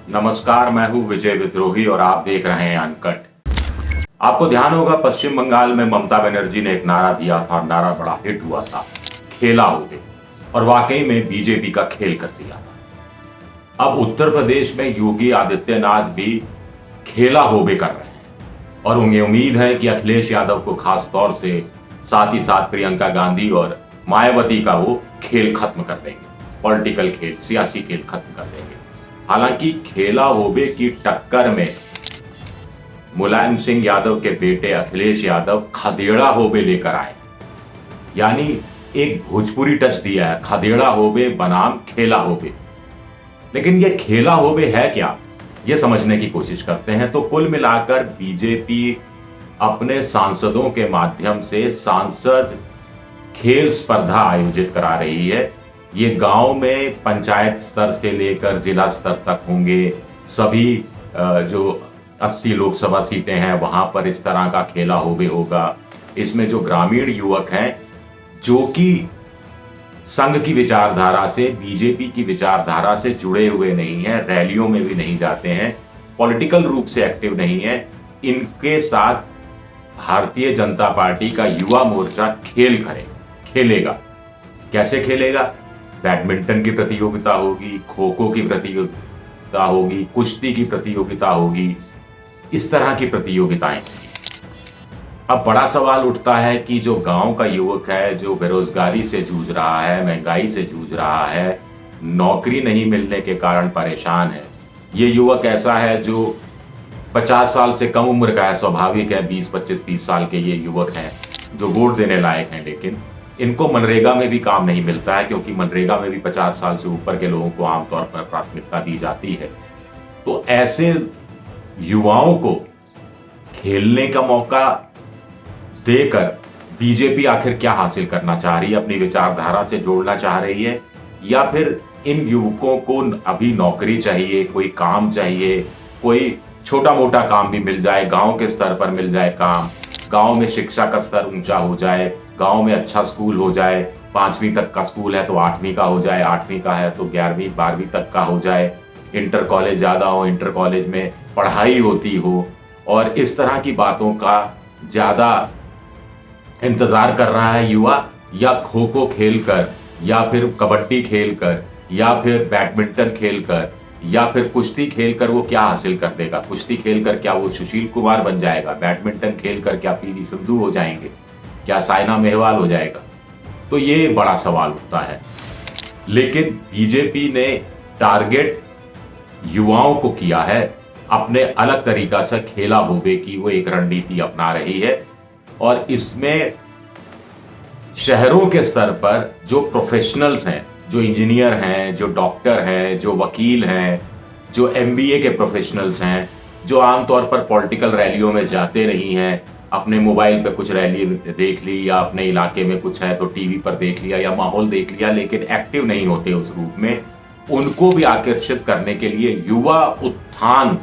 नमस्कार, मैं हूं विजय विद्रोही और आप देख रहे हैं अनकट। आपको ध्यान होगा पश्चिम बंगाल में ममता बनर्जी ने एक नारा दिया था और नारा बड़ा हिट हुआ था, खेला होगे, और वाकई में बीजेपी का खेल कर दिया था। अब उत्तर प्रदेश में योगी आदित्यनाथ भी खेला होबे कर रहे हैं और उन्हें उम्मीद है कि अखिलेश यादव को खास तौर से साथ ही साथ प्रियंका गांधी और मायावती का वो खेल खत्म कर देंगे, पॉलिटिकल खेल, सियासी खेल खत्म कर देंगे। हालांकि खेला होबे की टक्कर में मुलायम सिंह यादव के बेटे अखिलेश यादव खदेड़ा होबे लेकर आए, यानी एक भोजपुरी टच दिया है, खदेड़ा होबे बनाम खेला होबे। लेकिन ये खेला होबे है क्या, ये समझने की कोशिश करते हैं। तो कुल मिलाकर बीजेपी अपने सांसदों के माध्यम से सांसद खेल स्पर्धा आयोजित करा रही है। ये गांव में पंचायत स्तर से लेकर जिला स्तर तक होंगे। सभी जो 80 लोकसभा सीटें हैं वहां पर इस तरह का खेला होबे होगा। इसमें जो ग्रामीण युवक हैं जो कि संघ की विचारधारा से, बीजेपी की विचारधारा से जुड़े हुए नहीं हैं, रैलियों में भी नहीं जाते हैं, पॉलिटिकल रूप से एक्टिव नहीं है, इनके साथ भारतीय जनता पार्टी का युवा मोर्चा खेलेगा। कैसे खेलेगा? बैडमिंटन की प्रतियोगिता होगी, खो खो की प्रतियोगिता होगी, कुश्ती की प्रतियोगिता होगी, इस तरह की प्रतियोगिताएं। अब बड़ा सवाल उठता है कि जो गांव का युवक है, जो बेरोजगारी से जूझ रहा है, महंगाई से जूझ रहा है, नौकरी नहीं मिलने के कारण परेशान है, ये युवक ऐसा है जो 50 साल से कम उम्र का है, स्वाभाविक है, 20, 25, 30 साल के ये युवक हैं जो वोट देने लायक हैं, लेकिन इनको मनरेगा में भी काम नहीं मिलता है, क्योंकि मनरेगा में भी 50 साल से ऊपर के लोगों को आमतौर पर प्राथमिकता दी जाती है। तो ऐसे युवाओं को खेलने का मौका देकर बीजेपी आखिर क्या हासिल करना चाह रही है? अपनी विचारधारा से जोड़ना चाह रही है, या फिर इन युवकों को अभी नौकरी चाहिए, कोई काम चाहिए, कोई छोटा मोटा काम भी मिल जाए, गांव के स्तर पर मिल जाए काम, गांव में शिक्षा का स्तर ऊंचा हो जाए, गांव में अच्छा स्कूल हो जाए, 5वीं तक का स्कूल है तो 8वीं का हो जाए, 8वीं का है तो 11वीं 12वीं तक का हो जाए, इंटर कॉलेज ज़्यादा हो, इंटर कॉलेज में पढ़ाई होती हो, और इस तरह की बातों का ज़्यादा इंतज़ार कर रहा है युवा। या खो खो खेल कर, या फिर कबड्डी खेल कर, या फिर बैडमिंटन खेल कर, या फिर कुश्ती खेल कर वो क्या हासिल कर देगा? कुश्ती खेल कर क्या वो सुशील कुमार बन जाएगा? बैडमिंटन खेल कर क्या पीवी सिंधु हो जाएंगे? क्या साइना नेहवाल हो जाएगा? तो ये बड़ा सवाल उठता है। लेकिन बीजेपी ने टारगेट युवाओं को किया है, अपने अलग तरीका से खेला होबे की वो एक रणनीति अपना रही है। और इसमें शहरों के स्तर पर जो प्रोफेशनल्स हैं, जो इंजीनियर हैं, जो डॉक्टर हैं, जो वकील हैं, जो एमबीए के प्रोफेशनल्स हैं, जो आमतौर पर पॉलिटिकल रैलियों में जाते नहीं हैं, अपने मोबाइल पे कुछ रैली देख ली या अपने इलाके में कुछ है तो टीवी पर देख लिया या माहौल देख लिया, लेकिन एक्टिव नहीं होते उस रूप में, उनको भी आकर्षित करने के लिए युवा उत्थान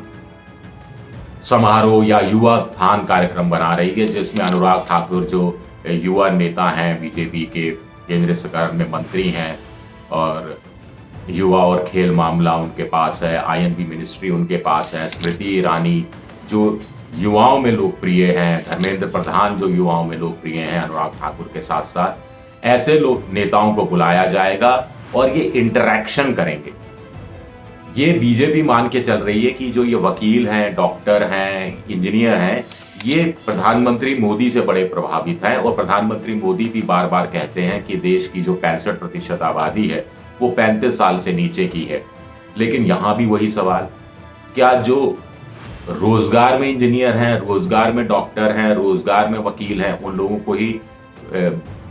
समारोह या युवा उत्थान कार्यक्रम बना रही है, जिसमें अनुराग ठाकुर जो युवा नेता हैं, बीजेपी के केंद्रीय सरकार में मंत्री हैं, और युवा और खेल मामला उनके पास है, आईएनबी मिनिस्ट्री उनके पास है, स्मृति ईरानी जो युवाओं में लोकप्रिय हैं, धर्मेंद्र प्रधान जो युवाओं में लोकप्रिय हैं अनुराग ठाकुर के साथ साथ, ऐसे लोग नेताओं को बुलाया जाएगा और ये इंटरैक्शन करेंगे। ये बीजेपी मान के चल रही है कि जो ये वकील हैं, डॉक्टर हैं, इंजीनियर हैं, ये प्रधानमंत्री मोदी से बड़े प्रभावित हैं, और प्रधानमंत्री मोदी भी बार बार कहते हैं कि देश की जो 65% आबादी है वो 35 साल से नीचे की है। लेकिन यहाँ भी वही सवाल, क्या जो रोजगार में इंजीनियर हैं, रोजगार में डॉक्टर हैं, रोजगार में वकील हैं, उन लोगों को ही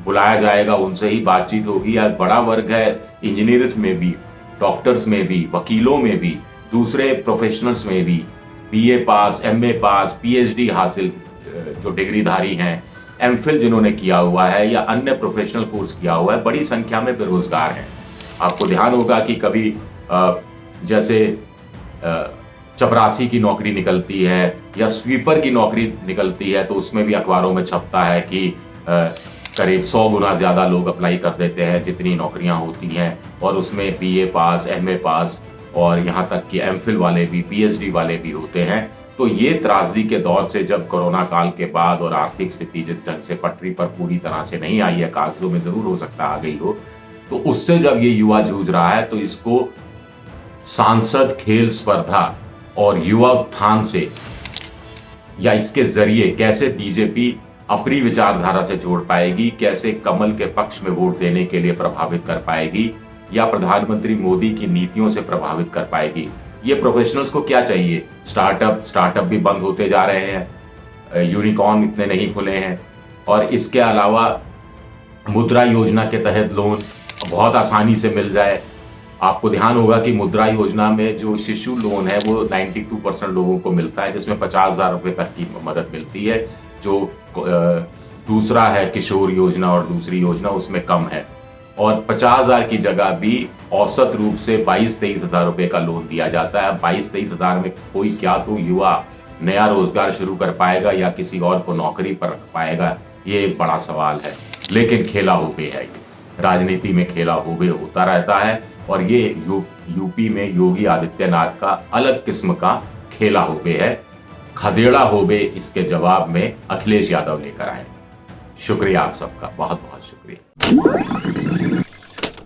बुलाया जाएगा, उनसे ही बातचीत होगी? या बड़ा वर्ग है इंजीनियर्स में भी, डॉक्टर्स में भी, वकीलों में भी, दूसरे प्रोफेशनल्स में भी, बीए पास, एमए पास, पीएचडी हासिल जो डिग्रीधारी हैं, एमफिल जिन्होंने किया हुआ है या अन्य प्रोफेशनल कोर्स किया हुआ है, बड़ी संख्या में बेरोजगार हैं। आपको ध्यान होगा कि कभी जैसे चपरासी की नौकरी निकलती है या स्वीपर की नौकरी निकलती है, तो उसमें भी अखबारों में छपता है कि करीब 100 गुना ज़्यादा लोग अप्लाई कर देते हैं जितनी नौकरियां होती हैं, और उसमें बीए पास, एमए पास और यहाँ तक कि एमफिल वाले भी, पीएचडी वाले भी होते हैं। तो ये त्रासदी के दौर से, जब कोरोना काल के बाद और आर्थिक स्थिति जिस ढंग से पटरी पर पूरी तरह से नहीं आई है, कागजों में जरूर हो सकता आ गई हो, तो उससे जब ये युवा जूझ रहा है, तो इसको सांसद खेल स्पर्धा और युवा उत्थान से या इसके जरिए कैसे बीजेपी अपनी विचारधारा से जोड़ पाएगी, कैसे कमल के पक्ष में वोट देने के लिए प्रभावित कर पाएगी, या प्रधानमंत्री मोदी की नीतियों से प्रभावित कर पाएगी। ये प्रोफेशनल्स को क्या चाहिए? स्टार्टअप भी बंद होते जा रहे हैं, यूनिकॉर्न इतने नहीं खुले हैं, और इसके अलावा मुद्रा योजना के तहत लोन बहुत आसानी से मिल जाए। आपको ध्यान होगा कि मुद्रा योजना में जो शिशु लोन है वो 92% लोगों को मिलता है, जिसमें 50,000 रुपये तक की मदद मिलती है। जो दूसरा है किशोर योजना और दूसरी योजना, उसमें कम है, और 50,000 की जगह भी औसत रूप से 22-23 हज़ार रुपये का लोन दिया जाता है। 22-23 हज़ार में कोई क्या तो युवा नया रोजगार शुरू कर पाएगा या किसी और को नौकरी पर रख पाएगा, ये एक बड़ा सवाल है। लेकिन खेला होबे है, राजनीति में खेला होबे होता रहता है, और ये यूपी में योगी आदित्यनाथ का अलग किस्म का खेला होबे है। खदेड़ा होबे इसके जवाब में अखिलेश यादव लेकर आए। शुक्रिया आप सबका, बहुत बहुत शुक्रिया।